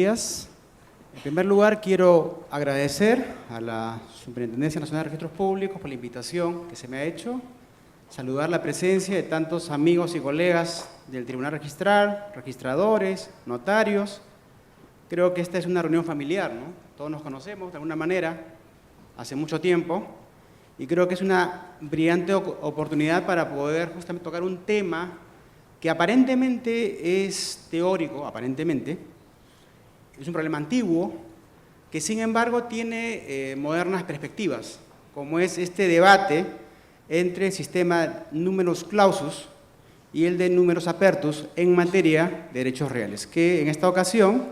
días. En primer lugar, quiero agradecer a la Superintendencia Nacional de Registros Públicos por la invitación que se me ha hecho, saludar la presencia de tantos amigos y colegas del Tribunal Registral, registradores, notarios. Creo que esta es una reunión familiar, ¿no? Todos nos conocemos de alguna manera, hace mucho tiempo, y creo que es una brillante oportunidad para poder justamente tocar un tema que aparentemente es teórico, aparentemente, es un problema antiguo, que sin embargo tiene modernas perspectivas, como es este debate entre el sistema numerus clausus y el de numerus apertus en materia de derechos reales, que en esta ocasión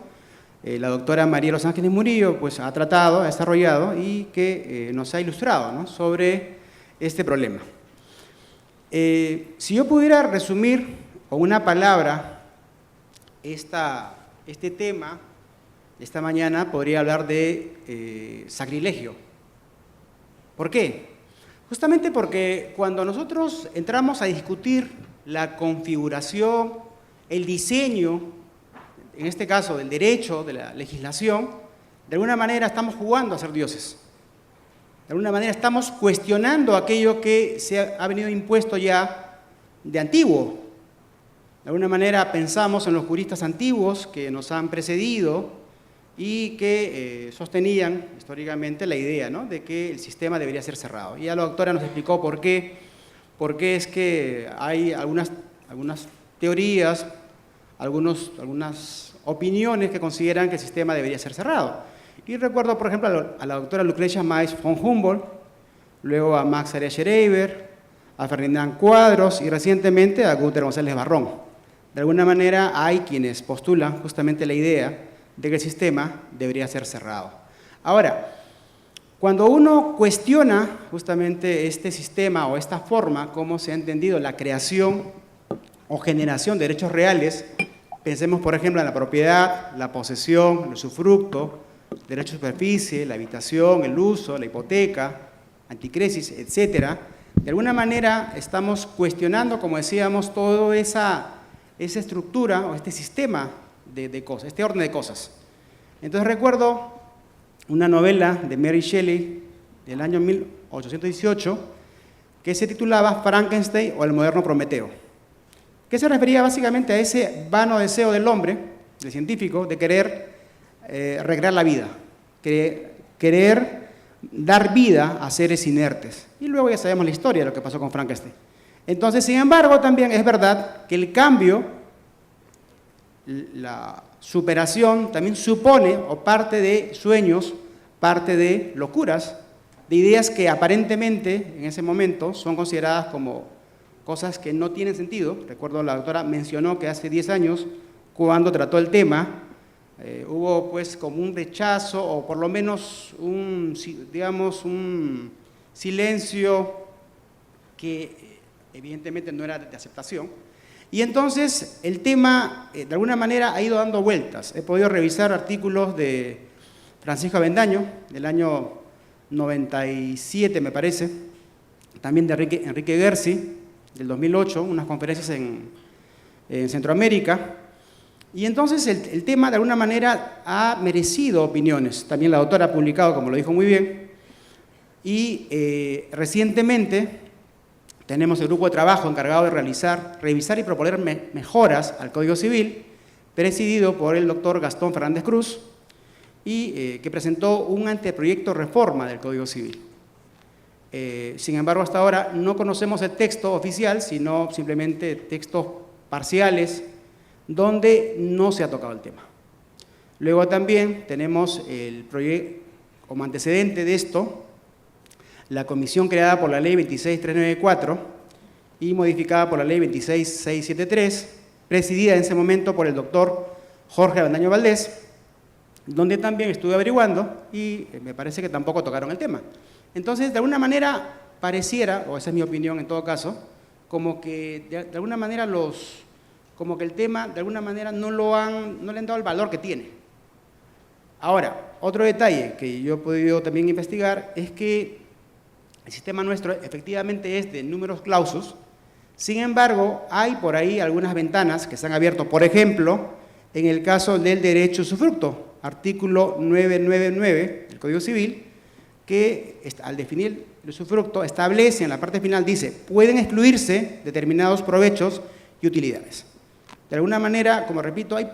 la doctora María Los Ángeles Murillo pues, ha tratado, ha desarrollado y que nos ha ilustrado, ¿no?, sobre este problema. Si yo pudiera resumir con una palabra este tema, esta mañana podría hablar de sacrilegio. ¿Por qué? Justamente porque cuando nosotros entramos a discutir la configuración, el diseño, en este caso del derecho, de la legislación, de alguna manera estamos jugando a ser dioses. De alguna manera estamos cuestionando aquello que se ha venido impuesto ya de antiguo. De alguna manera pensamos en los juristas antiguos que nos han precedido y que sostenían históricamente la idea, ¿no?, de que el sistema debería ser cerrado. Y ya la doctora nos explicó por qué es que hay algunas teorías, algunas opiniones que consideran que el sistema debería ser cerrado. Y recuerdo, por ejemplo, a la doctora Lucrecia Maes von Humboldt, luego a Max Arias Schreiber, a Ferdinand Cuadros y recientemente a Gunther González Barrón. De alguna manera hay quienes postulan justamente la idea de que el sistema debería ser cerrado. Ahora, cuando uno cuestiona justamente este sistema o esta forma, cómo se ha entendido la creación o generación de derechos reales, pensemos por ejemplo en la propiedad, la posesión, el usufructo, derecho de superficie, la habitación, el uso, la hipoteca, anticresis, etcétera. De alguna manera estamos cuestionando, como decíamos, toda esa estructura o este sistema de cosas, este orden de cosas. Entonces recuerdo una novela de Mary Shelley del año 1818 que se titulaba Frankenstein o el moderno Prometeo, que se refería básicamente a ese vano deseo del hombre, del científico, de querer recrear la vida, querer dar vida a seres inertes. Y luego ya sabemos la historia de lo que pasó con Frankenstein. Entonces, sin embargo, también es verdad que el cambio, la superación también supone o parte de sueños, parte de locuras, de ideas que aparentemente en ese momento son consideradas como cosas que no tienen sentido. Recuerdo la doctora mencionó que hace 10 años, cuando trató el tema, hubo pues como un rechazo o por lo menos un silencio que evidentemente no era de aceptación. Y entonces el tema, de alguna manera, ha ido dando vueltas. He podido revisar artículos de Francisco Avendaño, del año 97, me parece, también de Enrique Gersi, del 2008, unas conferencias en Centroamérica. Y entonces el tema, de alguna manera, ha merecido opiniones. También la doctora ha publicado, como lo dijo muy bien. Y recientemente tenemos el grupo de trabajo encargado de revisar y proponer mejoras al Código Civil, presidido por el doctor Gastón Fernández Cruz, y que presentó un anteproyecto de reforma del Código Civil. Sin embargo, hasta ahora no conocemos el texto oficial, sino simplemente textos parciales, donde no se ha tocado el tema. Luego también tenemos el proyecto, como antecedente de esto, la comisión creada por la Ley 26394 y modificada por la Ley 26673, presidida en ese momento por el doctor Jorge Avendaño Valdés, donde también estuve averiguando y me parece que tampoco tocaron el tema. Entonces, de alguna manera, pareciera, o esa es mi opinión en todo caso, como que de alguna manera como que el tema, de alguna manera, no le han dado el valor que tiene. Ahora, otro detalle que yo he podido también investigar es que el sistema nuestro efectivamente es de numerus clausus. Sin embargo, hay por ahí algunas ventanas que se han abierto, por ejemplo, en el caso del derecho a usufructo, artículo 999 del Código Civil, que al definir el usufructo establece en la parte final, dice, pueden excluirse determinados provechos y utilidades. De alguna manera, como repito, hay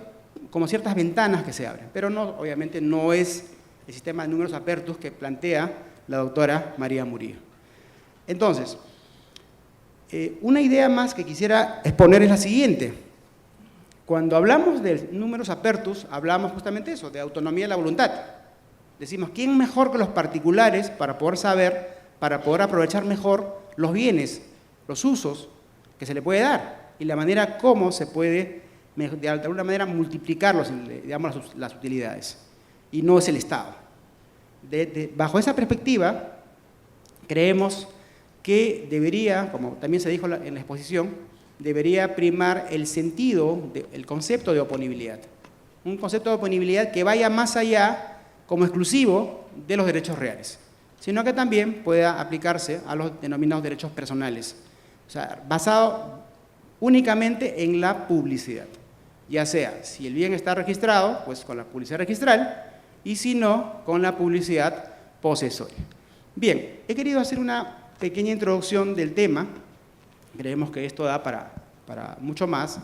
como ciertas ventanas que se abren, pero no, obviamente no es el sistema de números apertus que plantea la doctora María Murillo. Entonces, una idea más que quisiera exponer es la siguiente. Cuando hablamos de números apertus, hablamos justamente de eso, de autonomía de la voluntad. Decimos, ¿quién mejor que los particulares para poder saber, para poder aprovechar mejor los bienes, los usos que se le puede dar y la manera como se puede, de alguna manera, multiplicar digamos, las utilidades? Y no es el Estado. Bajo esa perspectiva, creemos que debería, como también se dijo en la exposición, debería primar el sentido, el concepto de oponibilidad. Un concepto de oponibilidad que vaya más allá como exclusivo de los derechos reales, sino que también pueda aplicarse a los denominados derechos personales, o sea, basado únicamente en la publicidad, ya sea, si el bien está registrado, pues con la publicidad registral, y si no, con la publicidad posesoria. Bien, he querido hacer una pequeña introducción del tema, creemos que esto da para mucho más,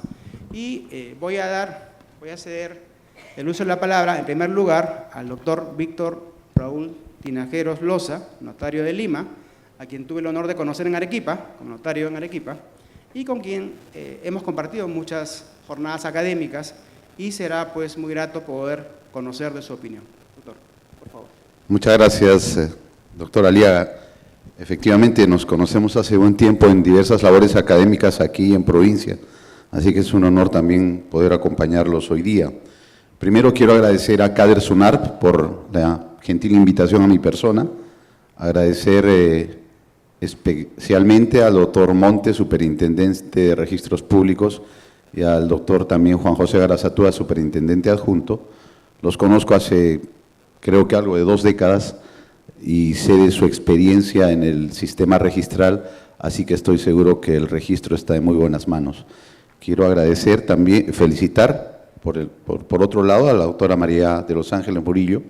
y voy a ceder el uso de la palabra, en primer lugar, al doctor Víctor Raúl Tinajeros Loza, notario de Lima, a quien tuve el honor de conocer en Arequipa, como notario en Arequipa, y con quien hemos compartido muchas jornadas académicas, y será pues muy grato poder conocer de su opinión. Doctor, por favor. Muchas gracias, doctor Aliaga. Efectivamente, nos conocemos hace buen tiempo en diversas labores académicas aquí en provincia, así que es un honor también poder acompañarlos hoy día. Primero quiero agradecer a Kader Sunarp por la gentil invitación a mi persona, agradecer especialmente al doctor Montes, superintendente de registros públicos, y al doctor también Juan José Garazatúa, superintendente adjunto. Los conozco hace, creo que algo de 2 décadas, y sé de su experiencia en el sistema registral, así que estoy seguro que el registro está en muy buenas manos. Quiero agradecer también, felicitar por otro lado a la doctora María de los Ángeles Murillo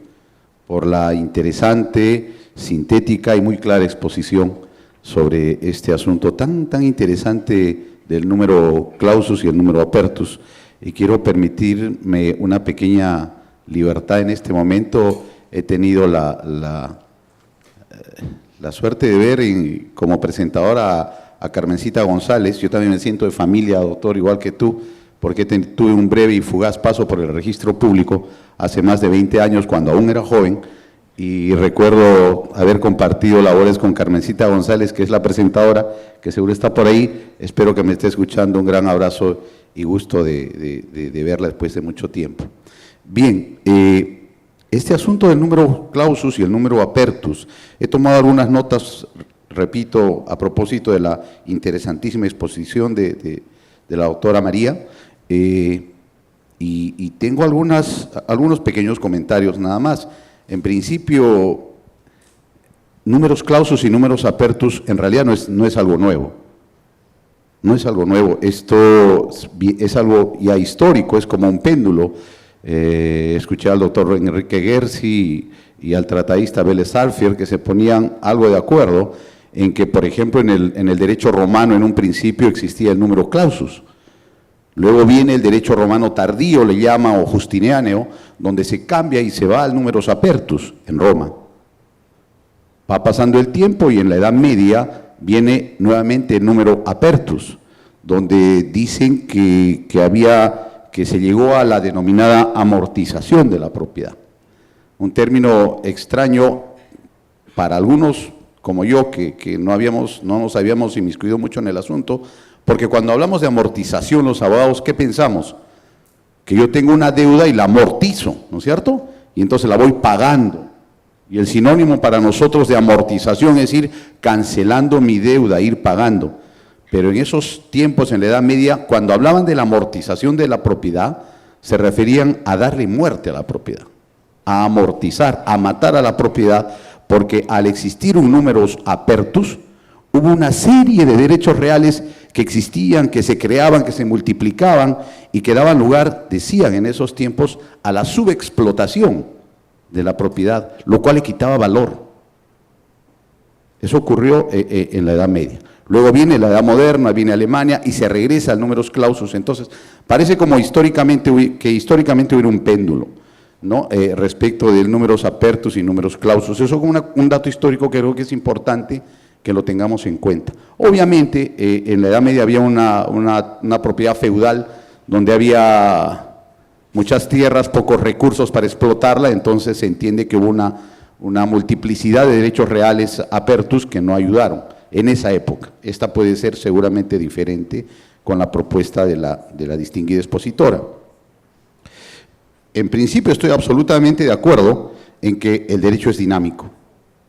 por la interesante, sintética y muy clara exposición sobre este asunto tan interesante del número clausus y el número apertus. Y quiero permitirme una pequeña libertad en este momento. He tenido la suerte de ver como presentadora a Carmencita González. Yo también me siento de familia, doctor, igual que tú, porque tuve un breve y fugaz paso por el registro público hace más de 20 años, cuando aún era joven, y recuerdo haber compartido labores con Carmencita González, que es la presentadora, que seguro está por ahí. Espero que me esté escuchando. Un gran abrazo y gusto de verla después de mucho tiempo. Bien, este asunto del número clausus y el número apertus, he tomado algunas notas, repito, a propósito de la interesantísima exposición de la doctora María, y tengo algunos pequeños comentarios nada más. En principio, números clausus y números apertus en realidad no es algo nuevo. No es algo nuevo, esto es algo ya histórico, es como un péndulo. Escuché al doctor Enrique Gersi y al tratadista Vélez Alfier que se ponían algo de acuerdo en que, por ejemplo, en el derecho romano en un principio existía el número clausus. Luego viene el derecho romano tardío, le llama, o justinianeo, donde se cambia y se va al números apertus en Roma. Va pasando el tiempo y en la Edad Media viene nuevamente el número apertus, donde dicen que se llegó a la denominada amortización de la propiedad. Un término extraño para algunos como yo, que no nos habíamos inmiscuido mucho en el asunto, porque cuando hablamos de amortización, los abogados, ¿qué pensamos? Que yo tengo una deuda y la amortizo, ¿no es cierto? Y entonces la voy pagando. Y el sinónimo para nosotros de amortización es ir cancelando mi deuda, ir pagando. Pero en esos tiempos, en la Edad Media, cuando hablaban de la amortización de la propiedad, se referían a darle muerte a la propiedad, a amortizar, a matar a la propiedad, porque al existir un números apertus, hubo una serie de derechos reales que existían, que se creaban, que se multiplicaban y que daban lugar, decían en esos tiempos, a la subexplotación de la propiedad, lo cual le quitaba valor. Eso ocurrió en la Edad Media. Luego viene la Edad Moderna, viene Alemania y se regresa al numerus clausus. Entonces, parece como históricamente hubiera un péndulo, ¿no? Respecto del numerus apertus y numerus clausus. Eso como un dato histórico que creo que es importante que lo tengamos en cuenta. Obviamente, en la Edad Media había una propiedad feudal donde había muchas tierras, pocos recursos para explotarla, entonces se entiende que hubo una multiplicidad de derechos reales apertus que no ayudaron en esa época. Esta puede ser seguramente diferente con la propuesta de la distinguida expositora. En principio estoy absolutamente de acuerdo en que el derecho es dinámico.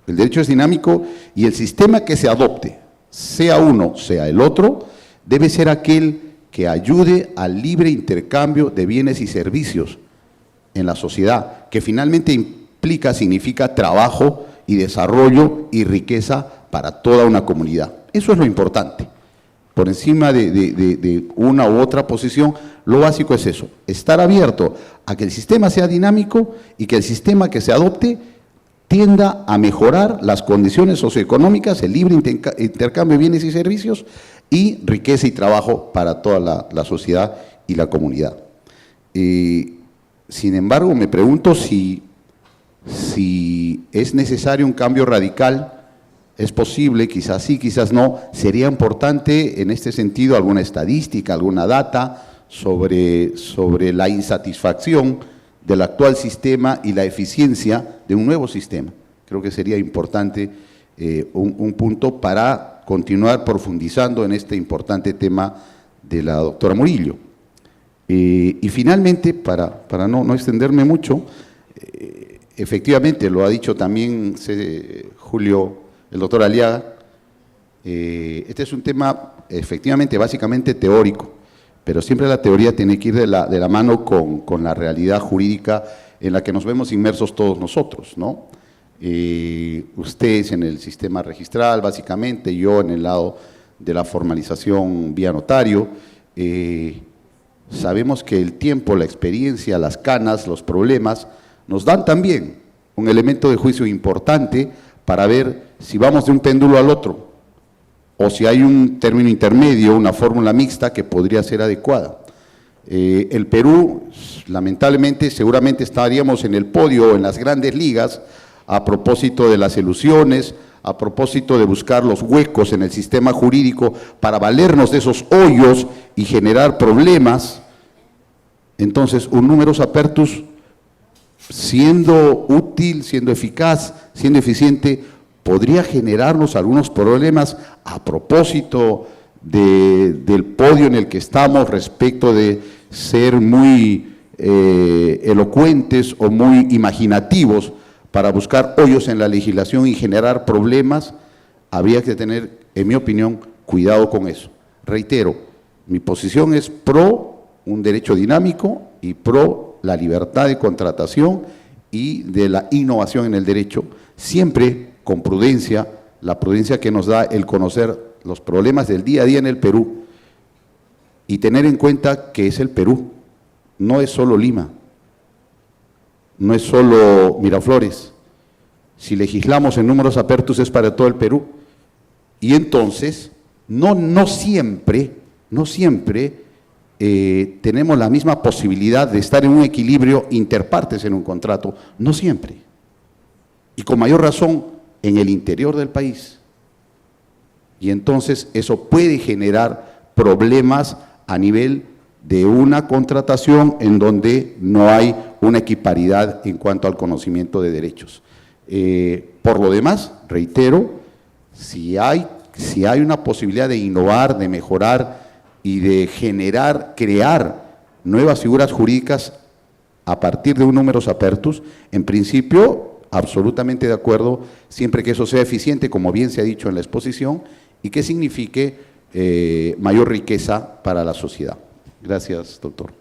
El derecho es dinámico y el sistema que se adopte, sea uno, sea el otro, debe ser aquel que ayude al libre intercambio de bienes y servicios en la sociedad, que finalmente significa trabajo y desarrollo y riqueza para toda una comunidad. Eso es lo importante. Por encima de una u otra posición, lo básico es eso, estar abierto a que el sistema sea dinámico y que el sistema que se adopte tienda a mejorar las condiciones socioeconómicas, el libre intercambio de bienes y servicios y riqueza y trabajo para toda la sociedad y la comunidad. Sin embargo, me pregunto si es necesario un cambio radical. Es posible, quizás sí, quizás no. Sería importante en este sentido alguna estadística, alguna data sobre la insatisfacción del actual sistema y la eficiencia de un nuevo sistema. Creo que sería importante un punto para continuar profundizando en este importante tema de la doctora Murillo. Y finalmente, para no extenderme mucho, efectivamente, lo ha dicho también Julio, el doctor Aliaga, este es un tema efectivamente, básicamente teórico, pero siempre la teoría tiene que ir de la mano con la realidad jurídica en la que nos vemos inmersos todos nosotros, ¿no? Ustedes en el sistema registral, básicamente, yo en el lado de la formalización vía notario. Sabemos que el tiempo, la experiencia, las canas, los problemas, nos dan también un elemento de juicio importante para ver si vamos de un péndulo al otro, o si hay un término intermedio, una fórmula mixta que podría ser adecuada. El Perú, lamentablemente, seguramente estaríamos en el podio, en las grandes ligas, a propósito de las elusiones, a propósito de buscar los huecos en el sistema jurídico para valernos de esos hoyos y generar problemas. Entonces, un numerus apertus, siendo útil, siendo eficaz, siendo eficiente, podría generarnos algunos problemas a propósito del podio en el que estamos respecto de ser muy elocuentes o muy imaginativos para buscar hoyos en la legislación y generar problemas. Habría que tener, en mi opinión, cuidado con eso. Reitero, mi posición es pro un derecho dinámico y pro la libertad de contratación y de la innovación en el derecho, siempre con prudencia, la prudencia que nos da el conocer los problemas del día a día en el Perú y tener en cuenta que es el Perú, no es solo Lima, no es solo Miraflores. Si legislamos en números apertus es para todo el Perú. Y entonces, no siempre tenemos la misma posibilidad de estar en un equilibrio interpartes en un contrato, no siempre. Y con mayor razón en el interior del país. Y entonces eso puede generar problemas a nivel de una contratación en donde no hay una equiparidad en cuanto al conocimiento de derechos. Por lo demás, reitero, si hay una posibilidad de innovar, de mejorar y de crear nuevas figuras jurídicas a partir de un numerus apertus, en principio, absolutamente de acuerdo, siempre que eso sea eficiente, como bien se ha dicho en la exposición, y que signifique mayor riqueza para la sociedad. Gracias, doctor.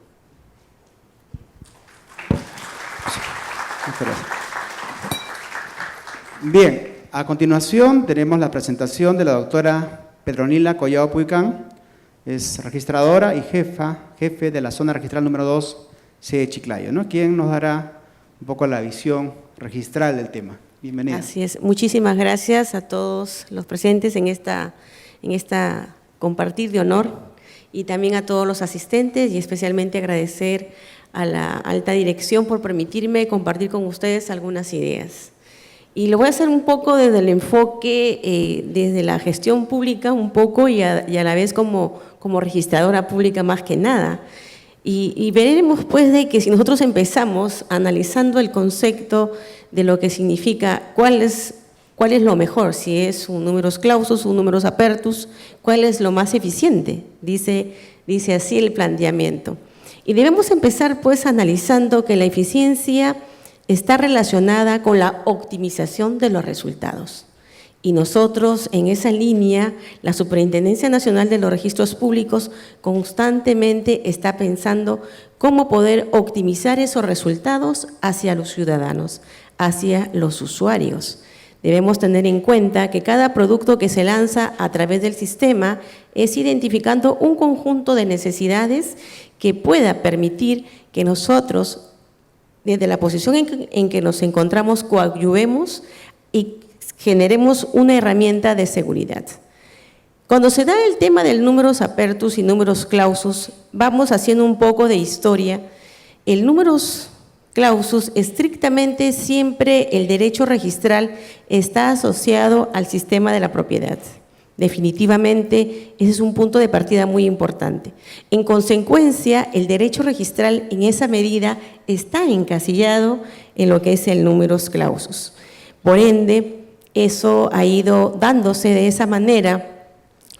Muchas gracias. Bien, a continuación tenemos la presentación de la doctora Petronila Collado Puicán, es registradora y jefe de la zona registral número 2, sede Chiclayo, ¿no? Quien nos dará un poco la visión registral del tema. Bienvenida. Así es. Muchísimas gracias a todos los presentes en esta compartir de honor y también a todos los asistentes y especialmente agradecer a la alta dirección por permitirme compartir con ustedes algunas ideas. Y lo voy a hacer un poco desde el enfoque, desde la gestión pública un poco y a la vez como registradora pública más que nada. Y veremos pues de que si nosotros empezamos analizando el concepto de lo que significa cuál es lo mejor, si es un numerus clausus, un numerus apertus, cuál es lo más eficiente, dice así el planteamiento. Y debemos empezar pues analizando que la eficiencia está relacionada con la optimización de los resultados. Y nosotros, en esa línea, la Superintendencia Nacional de los Registros Públicos constantemente está pensando cómo poder optimizar esos resultados hacia los ciudadanos, hacia los usuarios. Debemos tener en cuenta que cada producto que se lanza a través del sistema es identificando un conjunto de necesidades que pueda permitir que nosotros, desde la posición en que nos encontramos, coadyuvemos y generemos una herramienta de seguridad. Cuando se da el tema del numerus apertus y numerus clausus, vamos haciendo un poco de historia. El numerus clausus, estrictamente siempre el derecho registral está asociado al sistema de la propiedad. Definitivamente, ese es un punto de partida muy importante. En consecuencia, el derecho registral en esa medida está encasillado en lo que es el numerus clausus. Por ende, eso ha ido dándose de esa manera,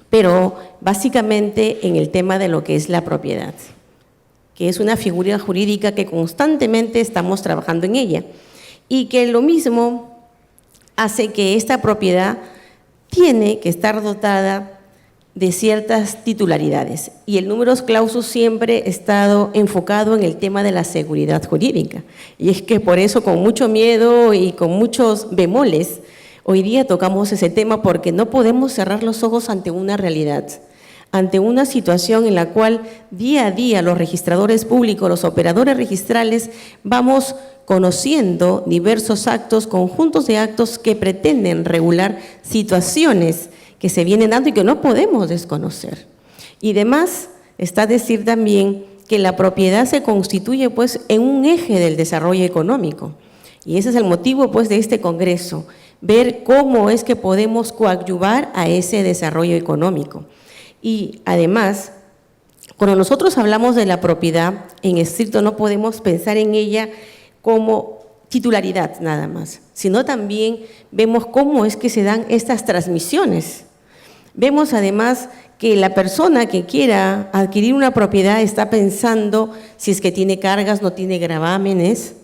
pero básicamente en el tema de lo que es la propiedad, que es una figura jurídica que constantemente estamos trabajando en ella y que lo mismo hace que esta propiedad tiene que estar dotada de ciertas titularidades y el numerus clausus siempre ha estado enfocado en el tema de la seguridad jurídica. Y es que por eso, con mucho miedo y con muchos bemoles, hoy día tocamos ese tema porque no podemos cerrar los ojos ante una realidad, ante una situación en la cual día a día los registradores públicos, los operadores registrales, vamos conociendo diversos actos, conjuntos de actos que pretenden regular situaciones que se vienen dando y que no podemos desconocer. Y además, está decir también que la propiedad se constituye pues en un eje del desarrollo económico. Y ese es el motivo pues de este congreso, ver cómo es que podemos coadyuvar a ese desarrollo económico. Y además, cuando nosotros hablamos de la propiedad, en estricto no podemos pensar en ella como titularidad nada más, sino también vemos cómo es que se dan estas transmisiones. Vemos además que la persona que quiera adquirir una propiedad está pensando si es que tiene cargas, no tiene gravámenes,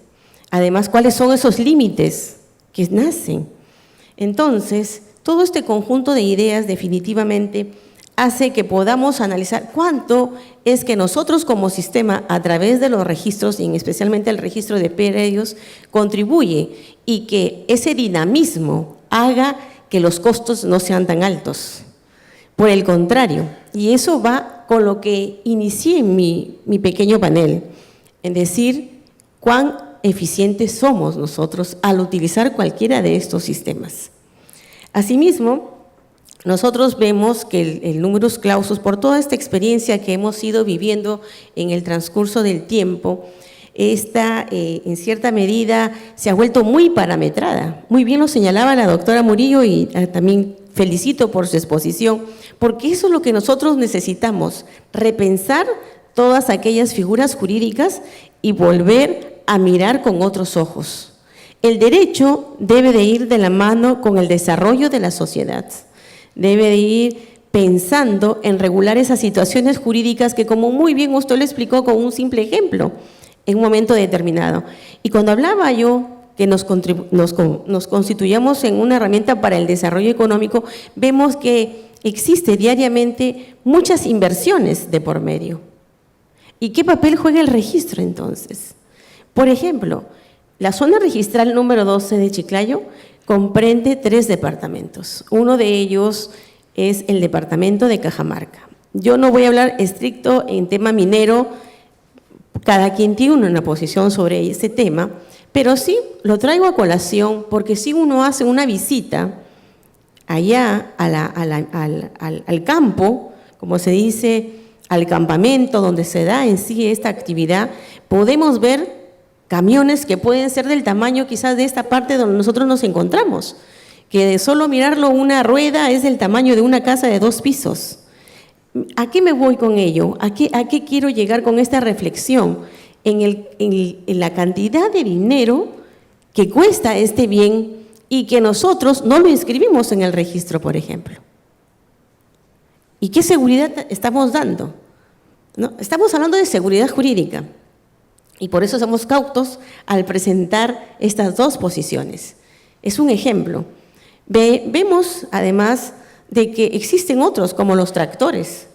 además cuáles son esos límites que nacen. Entonces, todo este conjunto de ideas definitivamente hace que podamos analizar cuánto es que nosotros como sistema, a través de los registros y especialmente el registro de predios, contribuye y que ese dinamismo haga que los costos no sean tan altos. Por el contrario, y eso va con lo que inicié en mi pequeño panel, en decir cuán eficientes somos nosotros al utilizar cualquiera de estos sistemas. Asimismo, nosotros vemos que el numerus clausus, por toda esta experiencia que hemos ido viviendo en el transcurso del tiempo, esta en cierta medida se ha vuelto muy parametrada. Muy bien lo señalaba la doctora Murillo y también felicito por su exposición, porque eso es lo que nosotros necesitamos, repensar todas aquellas figuras jurídicas y volver a mirar con otros ojos. El derecho debe de ir de la mano con el desarrollo de la sociedad. Debe de ir pensando en regular esas situaciones jurídicas que, como muy bien usted lo explicó con un simple ejemplo, en un momento determinado. Y cuando hablaba yo que nos constituyamos en una herramienta para el desarrollo económico, vemos que existe diariamente muchas inversiones de por medio. ¿Y qué papel juega el registro entonces? Por ejemplo, la zona registral número 12 de Chiclayo comprende 3 departamentos. Uno de ellos es el departamento de Cajamarca. Yo no voy a hablar estricto en tema minero, cada quien tiene una posición sobre ese tema, pero sí lo traigo a colación porque si uno hace una visita allá al campo, como se dice, al campamento donde se da en sí esta actividad, podemos ver camiones que pueden ser del tamaño quizás de esta parte donde nosotros nos encontramos, que de solo mirarlo una rueda es del tamaño de una casa de 2 pisos. ¿A qué me voy con ello? ¿A qué quiero llegar con esta reflexión? En la cantidad de dinero que cuesta este bien y que nosotros no lo inscribimos en el registro, por ejemplo. ¿Y qué seguridad estamos dando? ¿No? Estamos hablando de seguridad jurídica y por eso somos cautos al presentar estas dos posiciones. Es un ejemplo. Vemos además de que existen otros, como los tractores,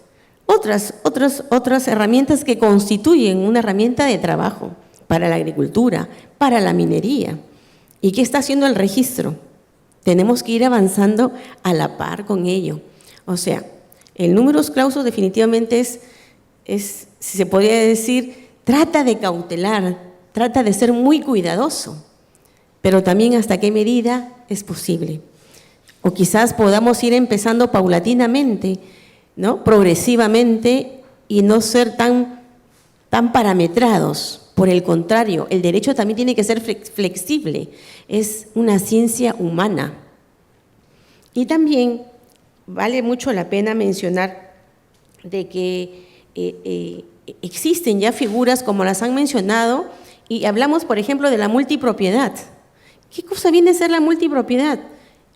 otras herramientas que constituyen una herramienta de trabajo para la agricultura, para la minería. ¿Y qué está haciendo el registro? Tenemos que ir avanzando a la par con ello. O sea, el numerus clausus definitivamente es, si se podría decir, trata de cautelar, trata de ser muy cuidadoso, pero también hasta qué medida es posible. O quizás podamos ir empezando paulatinamente, ¿no? Progresivamente y no ser tan parametrados. Por el contrario, el derecho también tiene que ser flexible, es una ciencia humana. Y también vale mucho la pena mencionar de que existen ya figuras como las han mencionado y hablamos, por ejemplo, de la multipropiedad. ¿Qué cosa viene a ser la multipropiedad?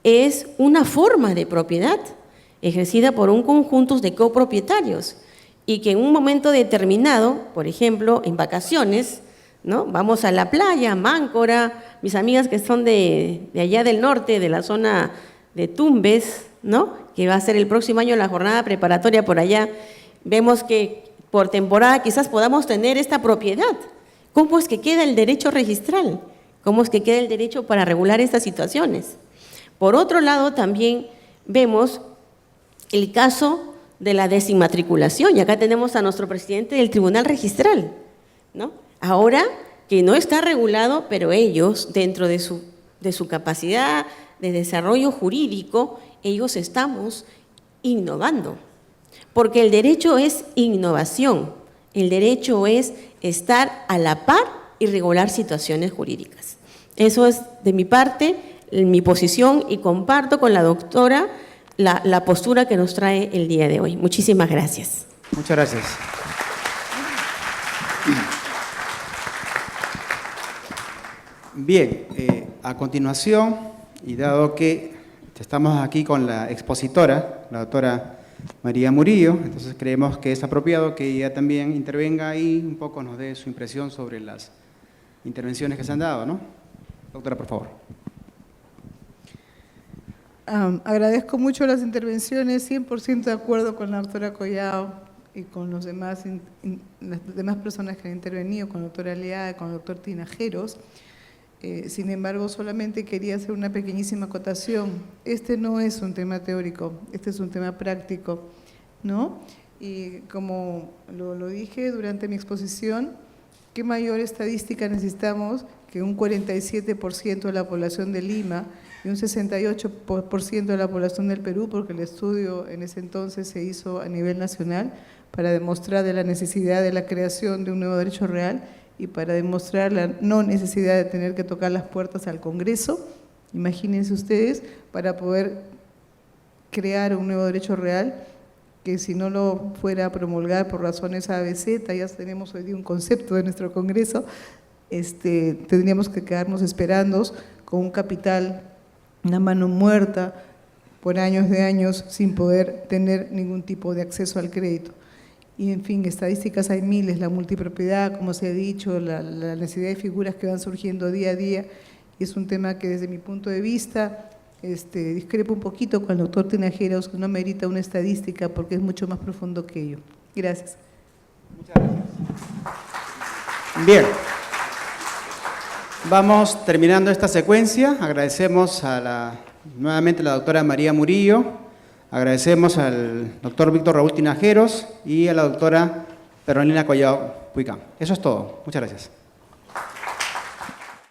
Es una forma de propiedad ejercida por un conjunto de copropietarios y que en un momento determinado, por ejemplo, en vacaciones, ¿no? Vamos a la playa, Máncora, mis amigas que son de allá del norte, de la zona de Tumbes, ¿no? Que va a ser el próximo año la jornada preparatoria por allá, vemos que por temporada quizás podamos tener esta propiedad. ¿Cómo es que queda el derecho registral? ¿Cómo es que queda el derecho para regular estas situaciones? Por otro lado, también vemos el caso de la desinmatriculación, y acá tenemos a nuestro presidente del Tribunal Registral, ¿no? Ahora que no está regulado, pero ellos, dentro de su capacidad de desarrollo jurídico, ellos estamos innovando, porque el derecho es innovación, el derecho es estar a la par y regular situaciones jurídicas. Eso es de mi parte, mi posición, y comparto con la doctora la postura que nos trae el día de hoy. Muchísimas gracias. Muchas gracias. Bien, a continuación, y dado que estamos aquí con la expositora, la doctora María Murillo, entonces creemos que es apropiado que ella también intervenga y un poco nos dé su impresión sobre las intervenciones que se han dado, ¿no? Doctora, por favor. Agradezco mucho las intervenciones, 100% de acuerdo con la doctora Collao y con las demás personas que han intervenido, con la doctora Leada, con el doctor Tinajeros. Sin embargo, solamente quería hacer una pequeñísima acotación. Este no es un tema teórico, este es un tema práctico, ¿no? Y como lo dije durante mi exposición, ¿qué mayor estadística necesitamos que un 47% de la población de Lima y un 68% de la población del Perú, porque el estudio en ese entonces se hizo a nivel nacional para demostrar de la necesidad de la creación de un nuevo derecho real y para demostrar la no necesidad de tener que tocar las puertas al Congreso, imagínense ustedes, para poder crear un nuevo derecho real, que si no lo fuera a promulgar por razones ABC, ya tenemos hoy día un concepto de nuestro Congreso, tendríamos que quedarnos esperando con un capital, una mano muerta, por años de años, sin poder tener ningún tipo de acceso al crédito. Y en fin, estadísticas hay miles, la multipropiedad, como se ha dicho, la necesidad de figuras que van surgiendo día a día, y es un tema que desde mi punto de vista discrepo un poquito con el doctor Tinajeros, que no merita una estadística porque es mucho más profundo que ello. Gracias. Muchas gracias. Bien. Vamos terminando esta secuencia. Agradecemos nuevamente a la doctora María Murillo, Agradecemos al doctor Víctor Raúl Tinajeros y a la doctora Carolina Collado Puicán. Eso es todo. Muchas gracias.